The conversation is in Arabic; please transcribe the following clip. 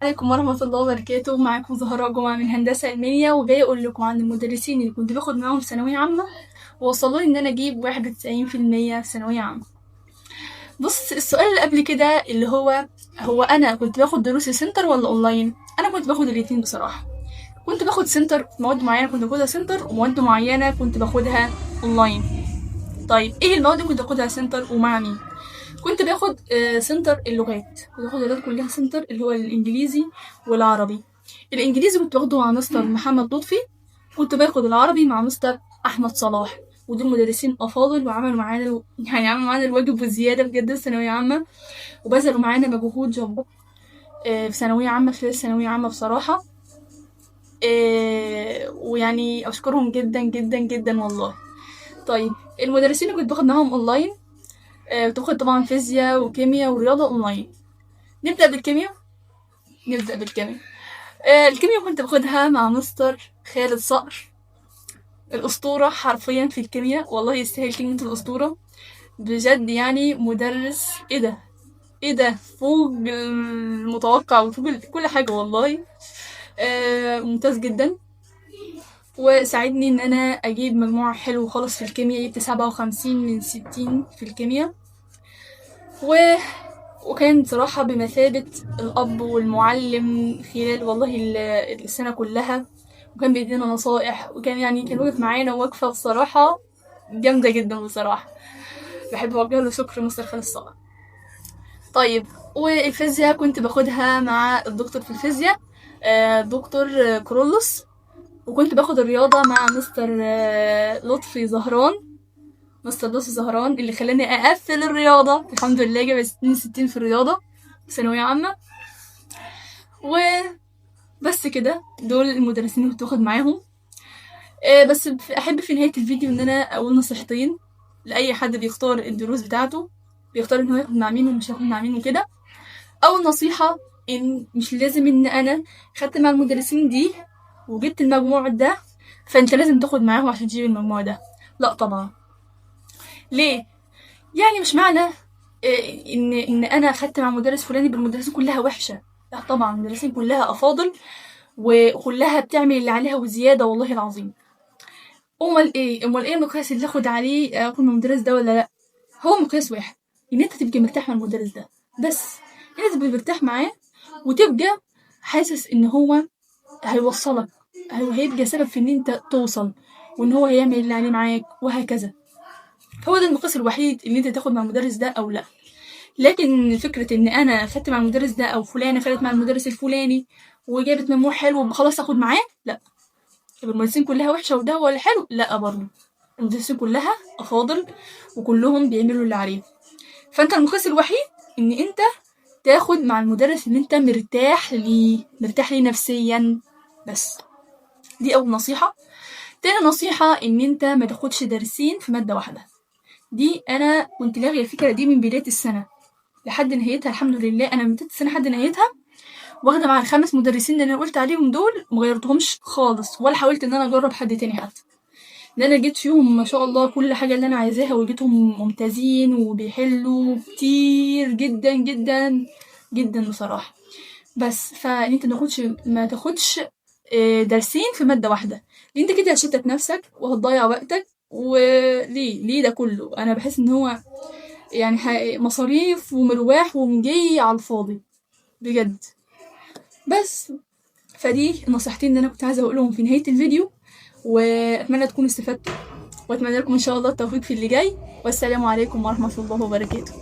عليكم ورحمة الله وبركاته. معاكم زهراء جمعة من هندسة علمية، وجاي أقول لكم عن المدرسين اللي كنت باخد معاهم ثانوية عامة ووصلوا لي إن أنا أجيب 91% في ثانوية عامة. بص، السؤال اللي قبل كده اللي هو أنا كنت باخد دروسي سنتر ولا أونلاين؟ أنا كنت باخد الاتنين بصراحة. كنت باخد سنتر في مواد معينة، كنت باخدها سنتر، ومواد معينة كنت باخدها أونلاين. طيب إيه المواد اللي كنت باخدها سنتر ومع مين؟ كنت باخد سنتر اللغات، كنت باخد اللغات كلها سنتر، اللي هو الانجليزي والعربي. الانجليزي كنت باخده مع مستر محمد لطفي، كنت باخد العربي مع مستر احمد صلاح، ودول مدرسين افاضل وعملوا معانا يعني عملوا معانا الواجب وزياده بجد في ثانويه عامه، وبذلوا معانا مجهود جبار في ثانويه عامه، خلال ثانويه عامه بصراحه. ويعني اشكرهم جدا جدا جدا والله. طيب المدرسين اللي كنت باخد معاهم اونلاين، كنت باخد طبعا فيزياء وكيمياء ورياضه اونلاين. نبدأ بالكيمياء. نبدأ بالكيمياء. الكيمياء كنت باخدها مع مستر خالد صقر، الأسطورة حرفيا في الكيمياء، والله يستاهل كلمة الأسطورة بجد. يعني مدرس ايه ده فوق المتوقع وفوق كل حاجة والله. ممتاز جدا، وساعدني ان انا اجيب مجموع حلو خالص في الكيمياء، جبت 57 من 60 في الكيمياء. وكان بصراحة بمثابة الأب والمعلم خلال والله السنة كلها، وكان بيدينا نصائح، وكان يعني كان واقف معانا وقفة بصراحة جامدة جدا بصراحة. بحب أوجه له شكر مستر خالد صقر. طيب والفيزياء كنت باخدها مع الدكتور في الفيزياء، دكتور كرولوس، وكنت باخد الرياضة مع مستر لطفي زهران. مستر لطفي زهران اللي خلاني أقفل الرياضة، الحمد لله جايبة 62 في الرياضة في ثانوية عامة. وبس كده، دول المدرسين اللي كنت باخد معاهم. بس احب في نهاية الفيديو ان انا اقول نصيحتين لاي حد بيختار الدروس بتاعته، بيختار ان هو ياخد مع مين ومش ياخد مع مين وكده. اول نصيحة، ان مش لازم ان انا خدت مع المدرسين دي وجبت المجموع ده فانت لازم تاخد معاهم عشان تجيب المجموع ده. لا طبعا. ليه؟ يعني مش معنى ان انا خدت مع مدرس فلاني بالمدرسين كلها وحشة. لا طبعا، المدرسين كلها افاضل وكلها بتعمل اللي عليها وزيادة والله العظيم. امال ايه المقياس اللي اخد عليه اخد من المدرس ده ولا لا؟ هو مقياس واحد، ان انت تبقى مرتاح مع المدرس ده بس. انت تبقى مرتاح معاه وتبقى حاسس ان هو هيوصلك، هيبقى سبب في ان انت توصل، وان هو هيعمل اللي عليه معاك وهكذا. هو ده المقياس الوحيد ان انت تاخد مع المدرس ده او لا. لكن فكرة ان انا خدت مع المدرس ده او فلانة خدت مع المدرس الفلاني وجابت مجموع حلو خلاص اخد معاه، لا. يبقى المدرسين كلها وحشة وده هو الحلو؟ لا برضه، المدرسين كلها افاضل وكلهم بيعملوا اللي عليهم. فانت المقياس الوحيد ان انت تاخد مع المدرس اللي انت مرتاح ليه نفسيا بس. دي اول نصيحة. تاني نصيحة، ان انت ما تاخدش درسين في مادة واحدة. دي انا كنت لاغية الفكرة دي من بداية السنة لحد نهايتها، الحمد لله انا من بداية السنة لحد نهايتها واخدة مع ال5 مدرسين اللي انا قلت عليهم دول، مغيرتهمش خالص ولا حاولت ان انا اجرب حد تاني حتى. ده انا جيت فيهم ما شاء الله كل حاجة اللي انا عايزاها، وجيتهم ممتازين وبيحلوا كتير جدا جدا جدا بصراحة. بس فان انت ما تاخدش درسين في مادة واحدة، لان انت كده هتشتت نفسك وهتضيع وقتك. وليه ده كله؟ انا بحس ان هو يعني مصاريف ومرواح ومجي على الفاضي بجد. بس فدي النصيحتين اللي انا كنت عايزه اقولهم في نهايه الفيديو، واتمنى تكونوا استفدتوا، واتمنى لكم ان شاء الله التوفيق في اللي جاي. والسلام عليكم ورحمه الله وبركاته.